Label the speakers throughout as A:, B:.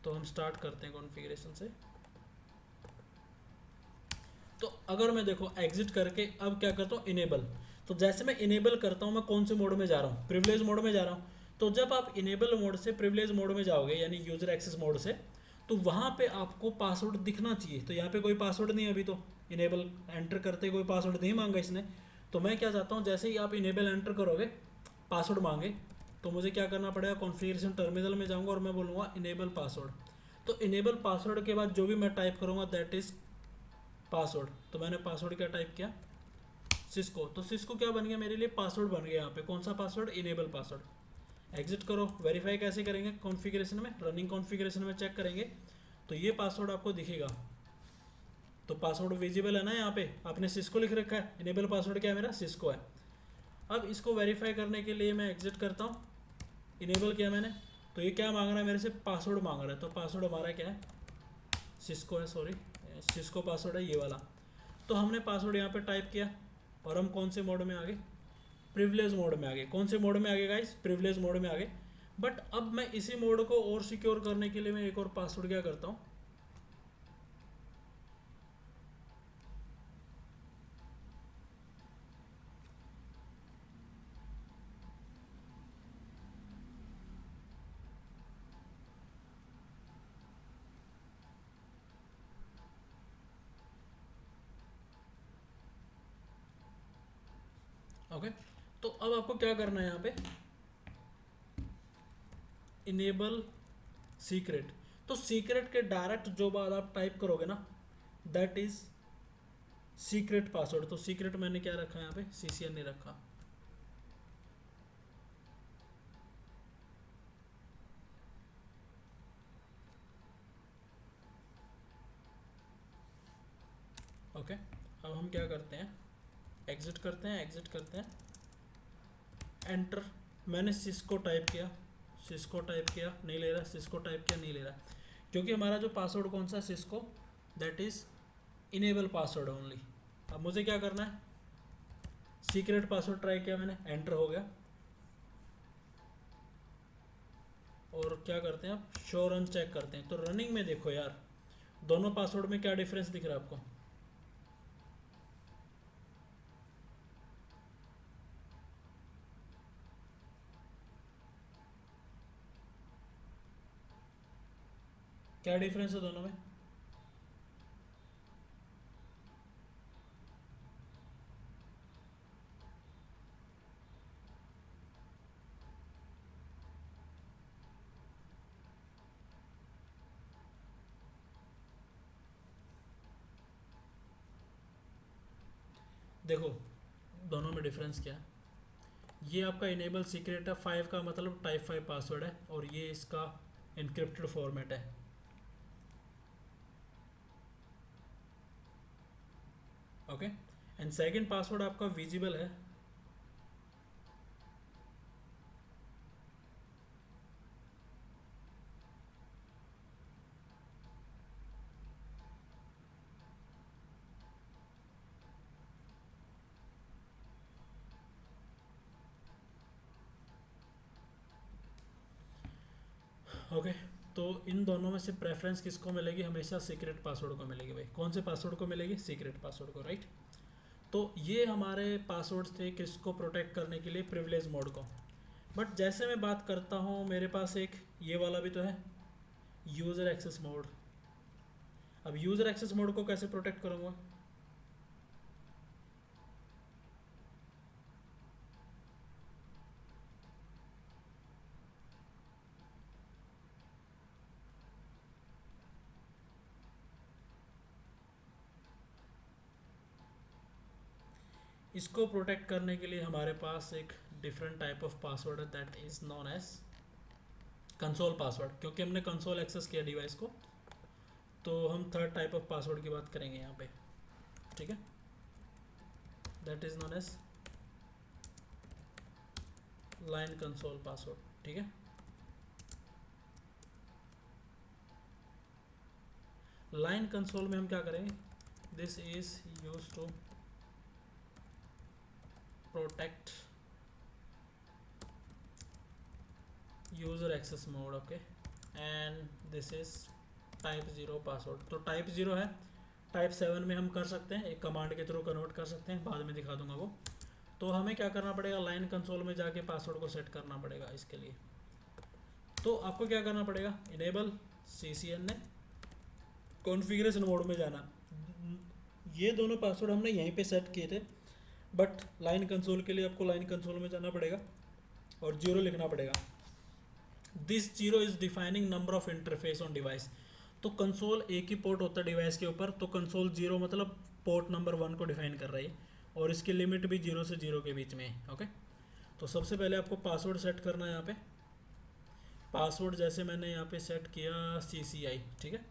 A: तो हम स्टार्ट करते हैं कॉन्फ़िगरेशन से। तो अगर मैं देखो एग्जिट करके अब क्या करता हूँ इनेबल, तो जैसे मैं इनेबल करता हूँ मैं कौन से मोड में जा रहा हूँ, प्रिविलेज मोड में जा रहा हूँ। तो जब आप इनेबल मोड से प्रिविलेज मोड में जाओगे यानी यूज़र एक्सेस मोड से, तो वहाँ पे आपको पासवर्ड दिखना चाहिए। तो यहाँ पे कोई पासवर्ड नहीं है अभी, तो इनेबल एंटर करते कोई पासवर्ड नहीं मांगा इसने। तो मैं क्या चाहता हूँ, जैसे ही आप इनेबल एंटर करोगे पासवर्ड मांगे, तो मुझे क्या करना पड़ेगा, कॉन्फ़िगरेशन टर्मिनल में जाऊँगा और मैं बोलूँगा इनेबल पासवर्ड। तो इनेबल पासवर्ड के बाद जो भी मैं टाइप करूँगा दैट इज़ पासवर्ड। तो मैंने पासवर्ड क्या टाइप किया, सिस्को। तो सिस्को क्या बन गया मेरे लिए, पासवर्ड बन गया यहाँ पे। कौन सा पासवर्ड, इनेबल पासवर्ड। एग्जिट करो, वेरीफाई कैसे करेंगे, कॉन्फ़िगरेशन में, रनिंग कॉन्फ़िगरेशन में चेक करेंगे तो ये पासवर्ड आपको दिखेगा। तो पासवर्ड विजिबल है ना यहाँ पे, आपने सिस्को लिख रखा है, इनेबल पासवर्ड क्या है मेरा, सिस्को है। अब इसको वेरीफाई करने के लिए मैं एग्जिट करता हूँ, इनेबल किया मैंने, तो ये क्या मांग रहा है मेरे से, पासवर्ड मांग रहा है। तो पासवर्ड हमारा क्या है, सिस्को है, सॉरी सिस्को पासवर्ड है ये वाला। तो हमने पासवर्ड यहाँ पे टाइप किया और हम कौन से मोड में आ गए, प्रिविलेज मोड में आ गए। कौन से मोड में आ गए गाइस, प्रिविलेज मोड में आ गए। बट अब मैं इसी मोड को और सिक्योर करने के लिए मैं एक और पासवर्ड क्या करता हूँ, ओके। तो अब आपको क्या करना है यहाँ पे, इनेबल सीक्रेट। तो सीक्रेट के डायरेक्ट जो बात आप टाइप करोगे ना दैट इज सीक्रेट पासवर्ड। तो सीक्रेट मैंने क्या रखा है यहाँ पे, सीसीएन नहीं रखा। ओके। अब हम क्या करते हैं, एग्जिट करते हैं, एग्जिट करते हैं, एंटर। मैंने सिस्को टाइप किया, सिस्को टाइप किया, नहीं ले रहा, सिस्को टाइप किया, नहीं ले रहा, क्योंकि हमारा जो पासवर्ड कौन सा, Cisco, that is enable password only. अब मुझे क्या करना है, सीक्रेट पासवर्ड ट्राई किया मैंने, एंटर हो गया। और क्या करते हैं, अब शो रन चेक करते हैं। तो रनिंग में देखो यार, दोनों पासवर्ड में क्या डिफरेंस दिख रहा है आपको, क्या डिफरेंस है दोनों में। देखो दोनों में डिफरेंस क्या है, ये आपका इनेबल सीक्रेट है, 5 का मतलब टाइप 5 पासवर्ड है, और ये इसका इनक्रिप्टेड फॉर्मेट है। ओके। एंड सेकंड पासवर्ड आपका विजिबल है। ओके। तो इन दोनों में से प्रेफरेंस किसको मिलेगी, हमेशा सीक्रेट पासवर्ड को मिलेगी भाई। कौन से पासवर्ड को मिलेगी, सीक्रेट पासवर्ड को, राइट। तो ये हमारे पासवर्ड्स थे किसको प्रोटेक्ट करने के लिए, प्रिविलेज मोड को। बट जैसे मैं बात करता हूँ, मेरे पास एक ये वाला भी तो है, यूज़र एक्सेस मोड। अब यूज़र एक्सेस मोड को कैसे प्रोटेक्ट करूँगा, इसको प्रोटेक्ट करने के लिए हमारे पास एक डिफरेंट टाइप ऑफ पासवर्ड है that is known as console password. क्योंकि हमने कंसोल एक्सेस किया डिवाइस को, तो हम थर्ड टाइप ऑफ पासवर्ड की बात करेंगे यहाँ पे, ठीक है। That is known as line console password, ठीक है। लाइन कंसोल में हम क्या करेंगे, this is use to protect user access mode, okay. And this is type 0 पासवर्ड। तो टाइप 0 है, टाइप 7 में हम कर सकते हैं, एक कमांड के थ्रू कन्वर्ट कर सकते हैं, बाद में दिखा दूंगा वो। तो हमें क्या करना पड़ेगा, लाइन कंसोल में जाके पासवर्ड को सेट करना पड़ेगा इसके लिए। तो आपको क्या करना पड़ेगा, इनेबल CCNA, कॉन्फ़िगरेशन मोड में जाना। ये दोनों पासवर्ड हमने यहीं पे सेट किए थे, बट लाइन कंसोल के लिए आपको लाइन कंसोल में जाना पड़ेगा और 0 लिखना पड़ेगा। This 0 is defining number of interface on device. तो कंसोल एक ही पोर्ट होता है डिवाइस के ऊपर, तो कंसोल 0 मतलब पोर्ट नंबर 1 को डिफाइन कर रही है, और इसकी लिमिट भी 0 से 0 के बीच में है। ओके, तो सबसे पहले आपको पासवर्ड सेट करना है यहाँ पे। पासवर्ड जैसे मैंने यहाँ पे सेट किया CCI, ठीक है।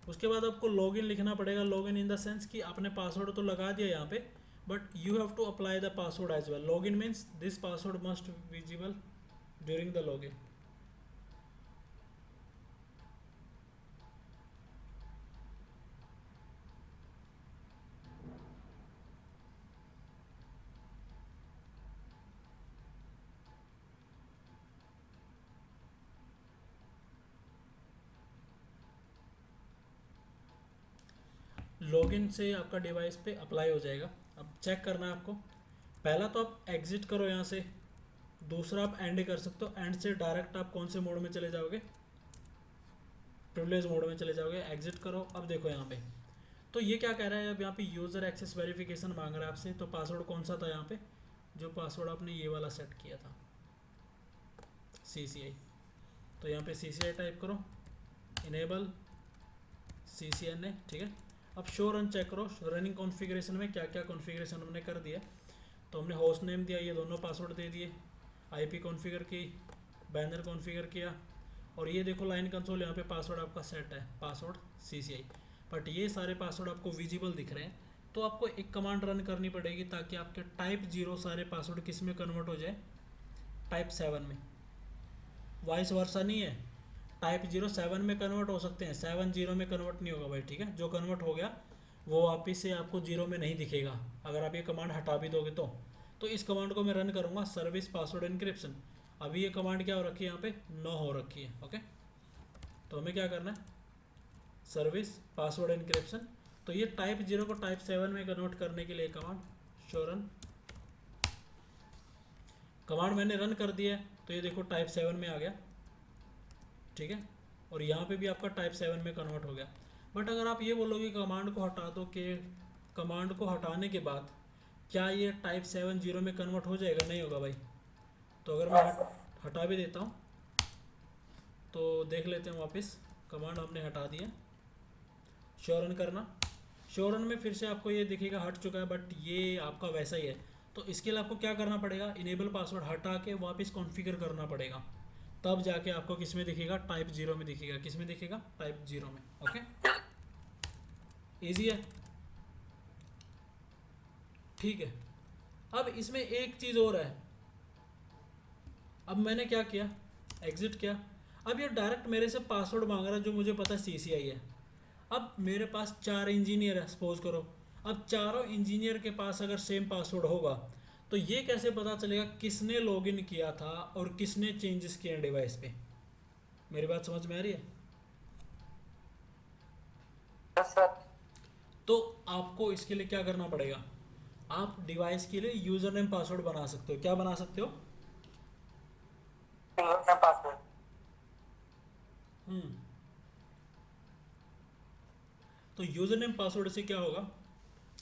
A: उसके बाद आपको लॉगिन लिखना पड़ेगा। लॉगिन इन द सेंस कि आपने पासवर्ड तो लगा दिया यहाँ पे, but you have to apply the password as well. Login means this password must visible during the login. Login से आपका डिवाइस पे अप्लाई हो जाएगा। अब चेक करना है आपको। पहला तो आप एग्जिट करो यहाँ से, दूसरा आप एंड कर सकते हो। एंड से डायरेक्ट आप कौन से मोड में चले जाओगे, प्रिविलेज मोड में चले जाओगे। एग्जिट करो। अब देखो यहाँ पे, तो ये क्या कह रहा है, अब यहाँ पे यूज़र एक्सेस वेरिफिकेशन मांग रहा है आपसे। तो पासवर्ड कौन सा था यहाँ पे, जो पासवर्ड आपने ये वाला सेट किया था, CCI। तो यहाँ पे CCI टाइप करो, इनेबल CCNA, ठीक है। अब शो रन चेक करो, रनिंग कॉन्फ़िगरेशन में क्या क्या कॉन्फ़िगरेशन हमने कर दिया। तो हमने होस्ट नेम दिया, ये दोनों पासवर्ड दे दिए, IP कॉन्फ़िगर की, बैनर कॉन्फ़िगर किया, और ये देखो लाइन कंसोल यहाँ पे पासवर्ड आपका सेट है, पासवर्ड CCI। बट ये सारे पासवर्ड आपको विजिबल दिख रहे हैं। तो आपको एक कमांड रन करनी पड़ेगी ताकि आपके टाइप 0 सारे पासवर्ड किस में कन्वर्ट हो जाए, टाइप 7 में। वाइस वर्सा नहीं है, टाइप 0 7 में कन्वर्ट हो सकते हैं, 7 0 में कन्वर्ट नहीं होगा भाई, ठीक है। जो कन्वर्ट हो गया वो वापिस से आपको 0 में नहीं दिखेगा अगर आप ये कमांड हटा भी दोगे तो इस कमांड को मैं रन करूँगा, सर्विस पासवर्ड इनक्रिप्शन। अभी ये कमांड क्या हो रखी है यहाँ पे, नो हो रखी है। ओके, तो हमें क्या करना है, सर्विस पासवर्ड इनक्रिप्शन। तो ये टाइप 0 को टाइप 7 में कन्वर्ट करने के लिए कमांड शो रन, कमांड मैंने रन कर दिया है। तो ये देखो टाइप 7 में आ गया, ठीक है। और यहाँ पे भी आपका टाइप 7 में कन्वर्ट हो गया। बट अगर आप ये बोलोगे कमांड को हटा दो, कि कमांड को हटाने के बाद क्या ये टाइप 7 0 में कन्वर्ट हो जाएगा, नहीं होगा भाई। तो अगर मैं हटा भी देता हूँ तो देख लेते हैं वापस, कमांड हमने हटा दिया। शो रन करना, शो रन में फिर से आपको ये दिखेगा हट चुका है, बट ये आपका वैसा ही है। तो इसके लिए आपको क्या करना पड़ेगा, इनेबल पासवर्ड हटा के वापस कॉन्फ़िगर करना पड़ेगा, तब जाके आपको किस में दिखेगा, टाइप 0 में दिखेगा। किस में दिखेगा, टाइप 0 में। ओके, ईजी है, ठीक है। अब इसमें एक चीज़ और है। अब मैंने क्या किया, एग्जिट किया। अब ये डायरेक्ट मेरे से पासवर्ड मांग रहा है जो मुझे पता है CCI है। अब मेरे पास 4 इंजीनियर है सपोज करो। अब चारों इंजीनियर के पास अगर सेम पासवर्ड होगा तो ये कैसे पता चलेगा किसने लॉगिन किया था और किसने चेंजेस किए हैं डिवाइस पे। मेरी बात समझ में आ रही है?
B: Yes sir.
A: तो आपको इसके लिए क्या करना पड़ेगा, आप डिवाइस के लिए यूजर नेम पासवर्ड बना सकते हो। क्या बना सकते हो,
B: यूजर पासवर्ड।
A: तो यूजर नेम पासवर्ड से क्या होगा,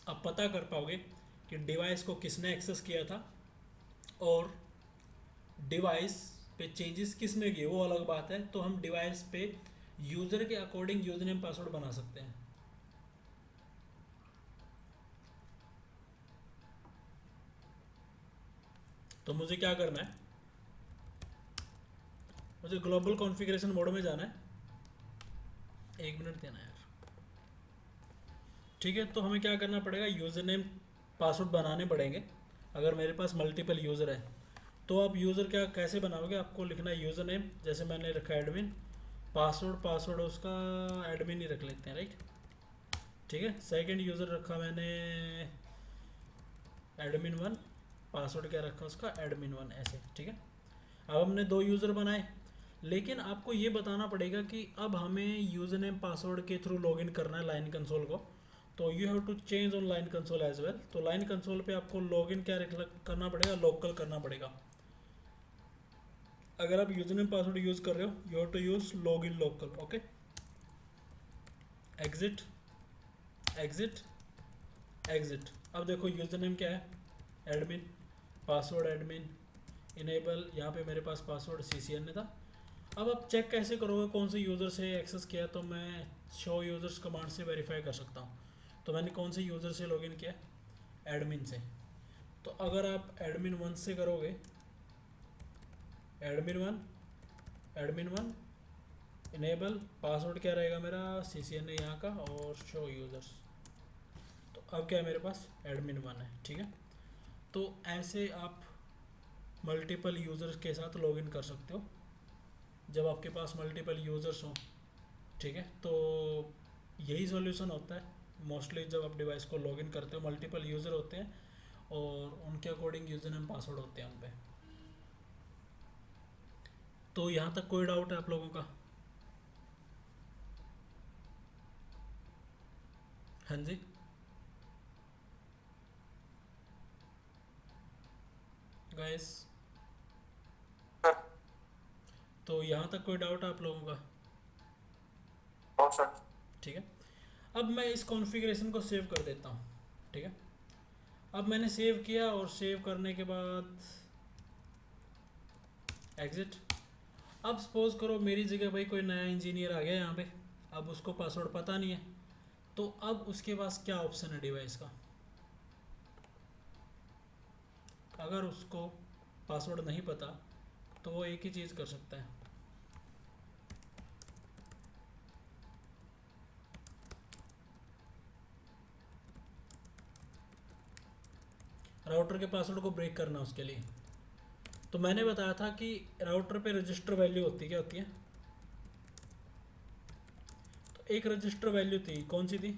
A: आप पता कर पाओगे कि डिवाइस को किसने एक्सेस किया था और डिवाइस पे चेंजेस किसने किए, वो अलग बात है। तो हम डिवाइस पे यूज़र के अकॉर्डिंग यूजर नेम पासवर्ड बना सकते हैं। तो मुझे क्या करना है, मुझे ग्लोबल कॉन्फ़िगरेशन मोड में जाना है। 1 मिनट देना यार, ठीक है। तो हमें क्या करना पड़ेगा, यूज़र नेम पासवर्ड बनाने पड़ेंगे। अगर मेरे पास मल्टीपल यूज़र है तो आप यूज़र क्या कैसे बनाओगे, आपको लिखना है यूज़र नेम, जैसे मैंने रखा एडमिन, पासवर्ड उसका एडमिन ही रख लेते हैं, राइट, ठीक है। सेकंड यूज़र रखा मैंने एडमिन 1, पासवर्ड क्या रखा उसका एडमिन 1, ऐसे, ठीक है। अब हमने 2 यूज़र बनाए। लेकिन आपको ये बताना पड़ेगा कि अब हमें यूज़र नेम पासवर्ड के थ्रू लॉगिन करना है लाइन कंसोल को। तो you have to change on line console as well. तो लाइन कंसोल पे आपको लॉगिन क्या करना पड़ेगा, लोकल करना पड़ेगा। अगर आप यूज़र नेम पासवर्ड यूज़ कर रहे हो, you have to use login local. Okay, exit exit exit. अब देखो यूज़र नेम क्या है, एडमिन, पासवर्ड एडमिन, इनेबल, यहाँ पे मेरे पास पासवर्ड CCN था। अब आप चेक कैसे करोगे कौन से यूज़र से एक्सेस किया, तो मैं शो यूज़र्स कमांड से वेरीफाई कर सकता हूँ। तो मैंने कौन से यूज़र से लॉगिन किया, एडमिन से। तो अगर आप एडमिन 1 से करोगे, एडमिन 1 इनेबल, पासवर्ड क्या रहेगा मेरा, CCN है यहाँ का, और शो यूज़र्स। तो अब क्या है मेरे पास, एडमिन 1 है। ठीक है, तो ऐसे आप मल्टीपल यूज़र्स के साथ लॉगिन कर सकते हो जब आपके पास मल्टीपल यूज़र्स हों। ठीक है, तो यही सॉल्यूशन होता है मोस्टली जब आप डिवाइस को लॉगिन करते हो। मल्टीपल यूज़र होते हैं और उनके अकॉर्डिंग यूज़र नेम पासवर्ड होते हैं उन पे। तो यहाँ तक कोई डाउट है आप लोगों का? हाँ जी, गाइस,
B: सर।
A: तो यहाँ तक कोई डाउट है आप लोगों का?
B: No sir.
A: ठीक है, अब मैं इस कॉन्फ़िगरेशन को सेव कर देता हूँ। ठीक है, अब मैंने सेव किया और सेव करने के बाद एग्ज़िट। अब सपोज़ करो मेरी जगह भाई कोई नया इंजीनियर आ गया यहाँ पे, अब उसको पासवर्ड पता नहीं है, तो अब उसके पास क्या ऑप्शन है डिवाइस का। अगर उसको पासवर्ड नहीं पता तो वो एक ही चीज़ कर सकता है, राउटर के पासवर्ड को ब्रेक करना उसके लिए। तो मैंने बताया था कि राउटर पे रजिस्टर वैल्यू होती है, क्या होती है, तो एक रजिस्टर वैल्यू थी, कौन सी थी,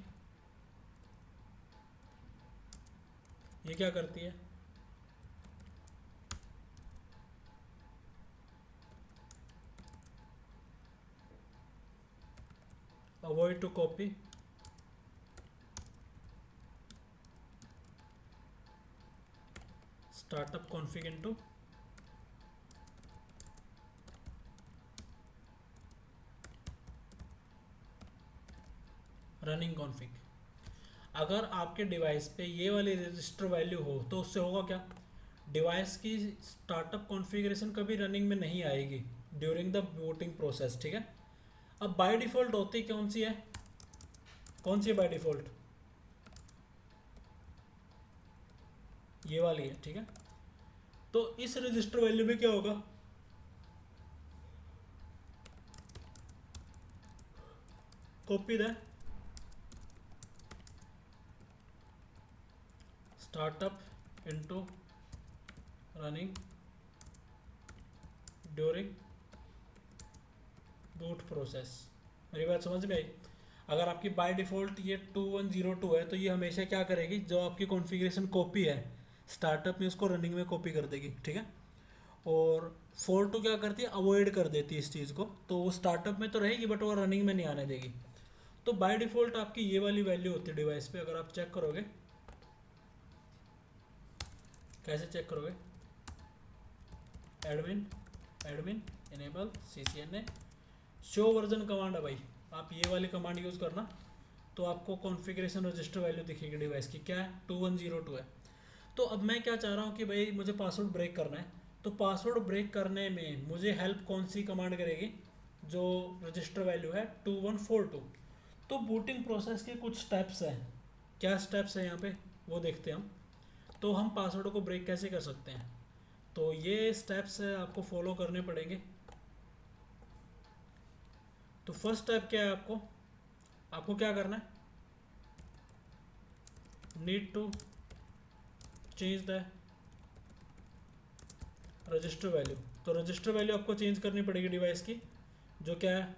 A: ये क्या करती है, avoid to copy startup config into running config. अगर आपके डिवाइस पे ये वाली रजिस्टर वैल्यू हो तो उससे होगा क्या, डिवाइस की स्टार्टअप कॉन्फ़िगरेशन कभी रनिंग में नहीं आएगी ड्यूरिंग द बूटिंग प्रोसेस। ठीक है, अब बाय डिफ़ॉल्ट होती कौन सी है, कौन सी है बाय डिफ़ॉल्ट, ये वाली है। ठीक है, तो इस रजिस्टर वैल्यू में क्या होगा, copy the startup into running during boot process. मेरी बात समझ में आई? अगर आपकी बाय डिफ़ॉल्ट ये 2102 है तो ये हमेशा क्या करेगी, जो आपकी कॉन्फ़िगरेशन कॉपी है स्टार्टअप में उसको रनिंग में कॉपी कर देगी। ठीक है, और 42 क्या करती है, अवॉइड कर देती है इस चीज़ को, तो वो स्टार्टअप में तो रहेगी बट वो रनिंग में नहीं आने देगी। तो बाय डिफ़ॉल्ट आपकी ये वाली वैल्यू होती है डिवाइस पे। अगर आप चेक करोगे, कैसे चेक करोगे, admin admin enable CCNA show version command है भाई, आप ये वाली कमांड यूज़ करना तो आपको कॉन्फ़िगरेशन रजिस्टर वैल्यू दिखेगी डिवाइस की, क्या है, 2102 है। तो अब मैं क्या चाह रहा हूँ कि भाई मुझे पासवर्ड ब्रेक करना है, तो पासवर्ड ब्रेक करने में मुझे हेल्प कौन सी कमांड करेगी, जो रजिस्टर वैल्यू है 2142। तो बूटिंग प्रोसेस के कुछ स्टेप्स हैं, क्या स्टेप्स हैं यहाँ पे वो देखते हैं हम। तो हम पासवर्ड को ब्रेक कैसे कर सकते हैं, तो ये स्टेप्स है आपको फॉलो करने पड़ेंगे। तो फर्स्ट स्टेप क्या है, आपको आपको क्या करना है, need to change the register value. तो रजिस्टर वैल्यू आपको चेंज करनी पड़ेगी डिवाइस की, जो क्या है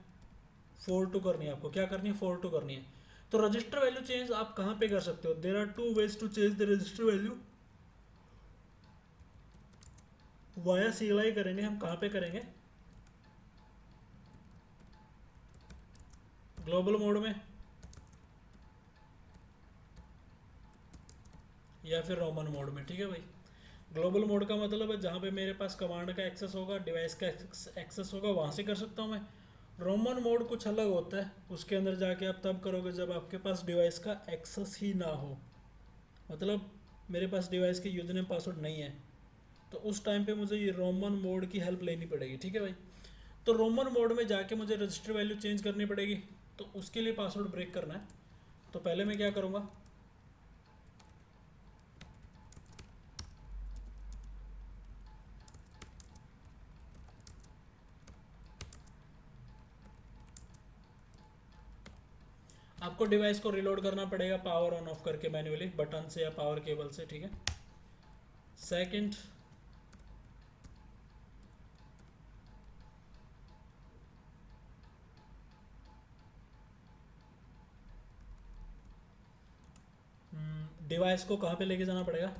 A: 42 करनी है। आपको क्या करनी है, 42 करनी है। तो रजिस्टर वैल्यू चेंज आप कहाँ पे कर सकते हो, there are 2 ways to change the register value. Via CLI करेंगे हम, कहाँ पे करेंगे, ग्लोबल मोड में या फिर रोमन मोड में, ठीक है भाई। ग्लोबल मोड का मतलब है जहाँ पे मेरे पास कमांड का एक्सेस होगा, डिवाइस का एक्सेस होगा, वहाँ से कर सकता हूँ मैं। रोमन मोड कुछ अलग होता है, उसके अंदर जाके आप तब करोगे जब आपके पास डिवाइस का एक्सेस ही ना हो, मतलब मेरे पास डिवाइस के यूजर नेम पासवर्ड नहीं है, तो उस टाइम पे मुझे ये रोमन मोड की हेल्प लेनी पड़ेगी, ठीक है भाई। तो रोमन मोड में जाके मुझे रजिस्टर वैल्यू चेंज करनी पड़ेगी, तो उसके लिए पासवर्ड ब्रेक करना है। तो पहले मैं क्या करूँगा, आपको डिवाइस को रिलोड करना पड़ेगा पावर ऑन ऑफ करके मैन्युअली बटन से या पावर केबल से, ठीक है। सेकंड, डिवाइस को कहाँ पे लेके जाना पड़ेगा,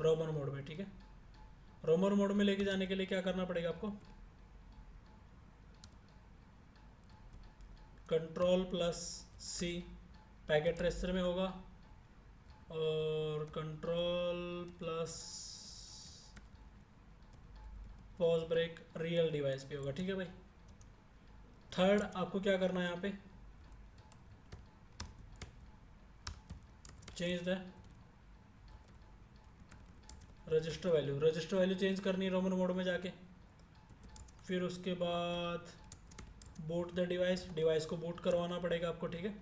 A: रोमन मोड में, ठीक है। रोमन मोड में लेके जाने के लिए क्या करना पड़ेगा आपको, control plus C packet tracer में होगा, और control plus pause break real device पे होगा, ठीक है भाई। थर्ड आपको क्या करना है, यहाँ पे change the register value change करनी है रोमन मोड में जाके। फिर उसके बाद बूट द डिवाइस को बूट करवाना पड़ेगा आपको, ठीक है।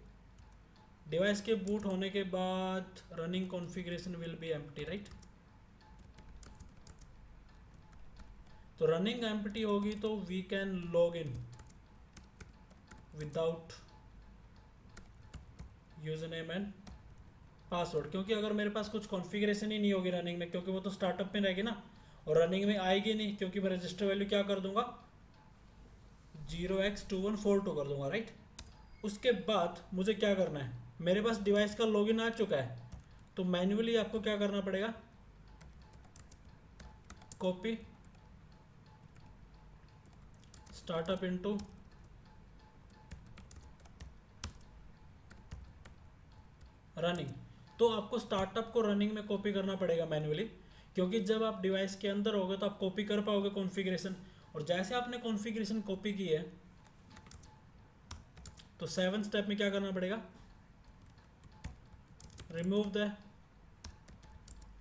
A: डिवाइस के बूट होने के बाद running configuration will be empty, right. तो रनिंग एम्प्टी होगी तो we can log in without user name and password, क्योंकि अगर मेरे पास कुछ कॉन्फ़िगरेशन ही नहीं होगी रनिंग में, क्योंकि वो तो स्टार्टअप में रहेगी ना, और रनिंग में आएगी नहीं, क्योंकि मैं रजिस्टर वैल्यू क्या कर दूंगा 0x2142 कर दूंगा, राइट। उसके बाद मुझे क्या करना है, मेरे पास डिवाइस का लॉगिन आ चुका है, तो मैन्युअली आपको क्या करना पड़ेगा, कॉपी स्टार्टअप इनटू रनिंग। तो आपको स्टार्टअप को रनिंग में कॉपी करना पड़ेगा मैन्युअली, क्योंकि जब आप डिवाइस के अंदर होगे तो आप कॉपी कर पाओगे कॉन्फ़िगरेशन, और जैसे आपने कॉन्फ़िगरेशन कॉपी की है तो 7 स्टेप में क्या करना पड़ेगा, रिमूव द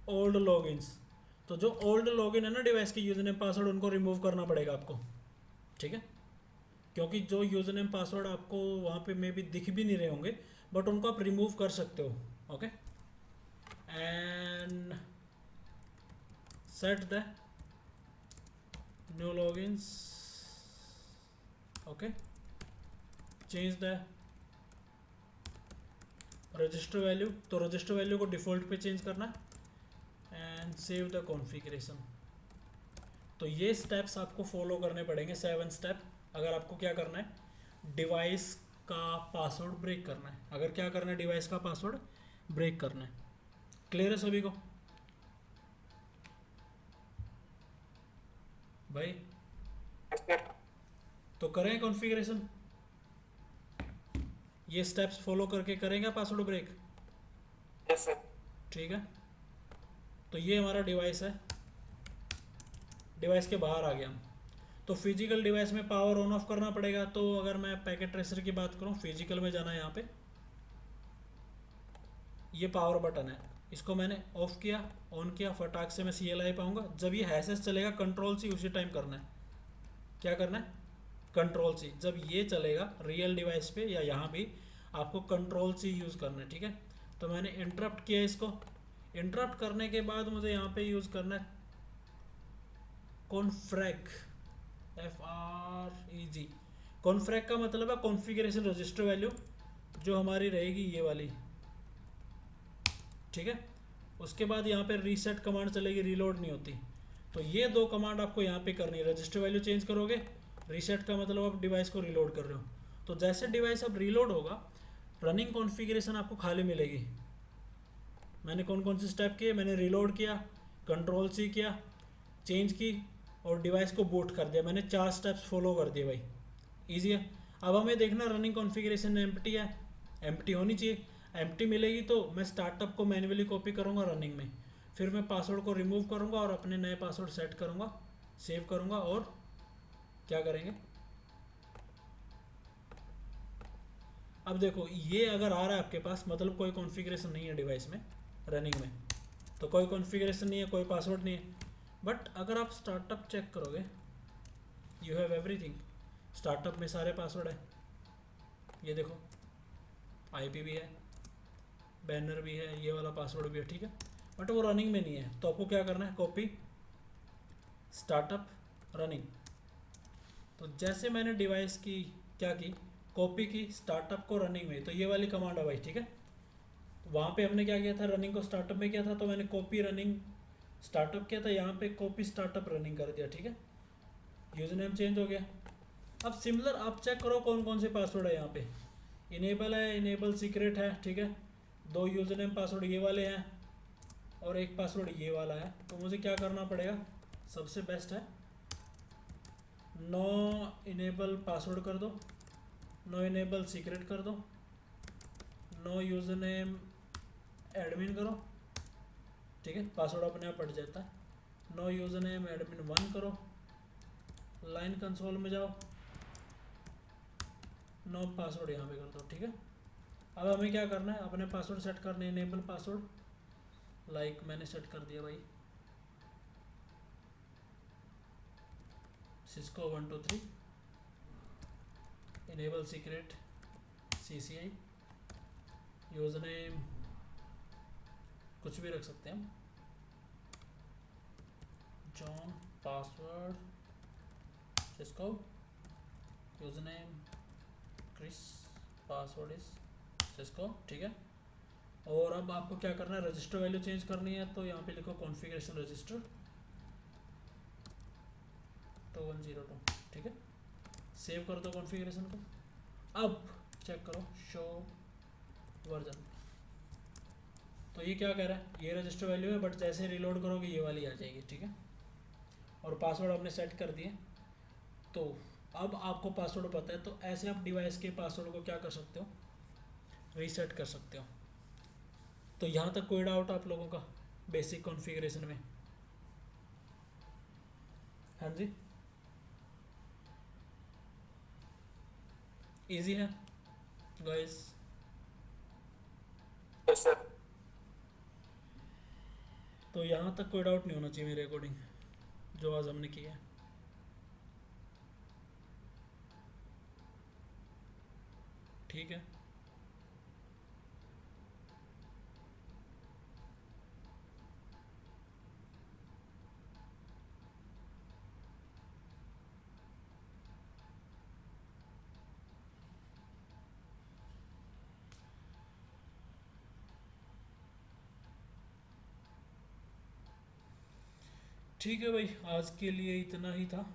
A: ओल्ड लॉगिन्स। तो जो ओल्ड लॉगिन है ना डिवाइस के यूजर नेम पासवर्ड, उनको रिमूव करना पड़ेगा आपको, ठीक है। क्योंकि जो यूजर नेम पासवर्ड आपको वहाँ पे मे भी दिख भी नहीं रहे होंगे, बट उनको आप रिमूव कर सकते हो, okay. And set the new logins, okay. Change the register value, तो रजिस्टर वैल्यू को डिफ़ॉल्ट पे चेंज करना है, एंड सेव द कॉन्फ़िगरेशन। तो ये स्टेप्स आपको फॉलो करने पड़ेंगे, 7 स्टेप, अगर आपको क्या करना है, डिवाइस का पासवर्ड ब्रेक करना है। अगर क्या करना है, डिवाइस का पासवर्ड ब्रेक करना है। क्लियर है सभी को भाई? तो करें कॉन्फ़िगरेशन, ये स्टेप्स फॉलो करके करेंगे पासवर्ड ब्रेक,
B: यस सर।
A: ठीक है। तो ये हमारा डिवाइस है, डिवाइस के बाहर आ गया हम। तो फिजिकल डिवाइस में पावर ऑन ऑफ करना पड़ेगा। तो अगर मैं पैकेट ट्रेसर की बात करूँ, फिजिकल में जाना है, यहाँ पे ये पावर बटन है, इसको मैंने ऑफ किया, ऑन किया, फटाक से मैं CLI पाऊंगा। जब ये हैशेस चलेगा कंट्रोल C उसी टाइम करना है, क्या करना है, कंट्रोल C। जब ये चलेगा रियल डिवाइस पे या यहाँ भी आपको कंट्रोल C यूज़ करना है, ठीक है। तो मैंने इंटरप्ट किया इसको, इंटरप्ट करने के बाद मुझे यहाँ पे यूज़ करना है कॉन्फ्रैग, FREG। कॉन्फ्रैग का मतलब है कॉन्फ़िगरेशन रजिस्टर वैल्यू, जो हमारी रहेगी ये वाली, ठीक है। उसके बाद यहाँ पे रीसेट कमांड चलेगी, रीलोड नहीं होती। तो ये दो कमांड आपको यहाँ पे करनी है, रजिस्टर वैल्यू चेंज करोगे, रीसेट का मतलब आप डिवाइस को रीलोड कर रहे हो। तो जैसे डिवाइस अब रीलोड होगा, रनिंग कॉन्फ़िगरेशन आपको खाली मिलेगी। मैंने कौन कौन से स्टेप किए, मैंने रीलोड किया, कंट्रोल C किया, चेंज की, और डिवाइस को बूट कर दिया। मैंने 4 स्टेप्स फॉलो कर दिए भाई, ईजी है। अब हमें देखना रनिंग कॉन्फ़िगरेशन एम्प्टी है, एम्प्टी होनी चाहिए। एम्प्टी मिलेगी तो मैं स्टार्टअप को मैन्युअली कॉपी करूँगा रनिंग में, फिर मैं पासवर्ड को रिमूव करूँगा और अपने नए पासवर्ड सेट करूँगा, सेव करूँगा और क्या करेंगे। अब देखो ये अगर आ रहा है आपके पास, मतलब कोई कॉन्फ़िगरेशन नहीं है डिवाइस में रनिंग में, तो कोई कॉन्फ़िगरेशन नहीं है, कोई पासवर्ड नहीं है। बट अगर आप स्टार्टअप चेक करोगे, यू हैव एवरीथिंग, स्टार्टअप में सारे पासवर्ड है, ये देखो आईपी भी है, बैनर भी है, ये वाला पासवर्ड भी है, ठीक है। बट वो रनिंग में नहीं है, तो आपको क्या करना है, कॉपी स्टार्टअप रनिंग। तो जैसे मैंने डिवाइस की क्या की, कॉपी की स्टार्टअप को रनिंग में, तो ये वाली कमांड है भाई, ठीक है। तो वहाँ पे हमने क्या किया था, रनिंग को स्टार्टअप में किया था, तो मैंने कॉपी रनिंग स्टार्टअप किया था, यहाँ पे कॉपी स्टार्टअप रनिंग कर दिया, ठीक है। यूजर नेम चेंज हो गया। अब सिमिलर आप चेक करो कौन कौन से पासवर्ड है यहाँ पे। इनेबल है, इनेबल सीक्रेट है, ठीक है। दो यूजर नेम पासवर्ड ये वाले हैं और एक पासवर्ड ये वाला है। तो मुझे क्या करना पड़ेगा, सबसे बेस्ट है नो इनेबल पासवर्ड कर दो, नो इनेबल सीक्रेट कर दो, नो यूजर नेम एडमिन करो, ठीक है, पासवर्ड अपने आप पड़ जाता है। नो यूजर नेम एडमिन 1 करो, लाइन कंसोल में जाओ, नो पासवर्ड यहाँ पे कर दो, ठीक है। अब हमें क्या करना है, अपने पासवर्ड सेट करने, इनेबल पासवर्ड लाइक मैंने सेट कर दिया भाई, Cisco 123, enable secret CCI, user name कुछ भी रख सकते हैं हम, John, password Cisco, user name Chris, password is Cisco, ठीक है। और अब आपको क्या करना है, रजिस्टर वैल्यू चेंज करनी है, तो यहाँ पे लिखो कॉन्फ़िगरेशन रजिस्टर 2102, ठीक है। सेव कर दो कॉन्फ़िगरेशन को। अब चेक करो शो वर्जन, तो ये क्या कह रहा है, ये रजिस्टर वैल्यू है, बट जैसे रिलोड करोगे ये वाली आ जाएगी, ठीक है। और पासवर्ड आपने सेट कर दिए, तो अब आपको पासवर्ड पता है, तो ऐसे आप डिवाइस के पासवर्ड को क्या कर सकते हो, रीसेट कर सकते हो। तो यहाँ तक कोई डाउट आप लोगों का बेसिक कॉन्फ़िगरेशन में? हाँ जी, इजी है गाइस।
B: Yes, sir.
A: तो यहाँ तक कोई डाउट नहीं होना चाहिए मेरे अकॉर्डिंग, जो आज हमने किया है, ठीक है। ठीक है भाई, आज के लिए इतना ही था।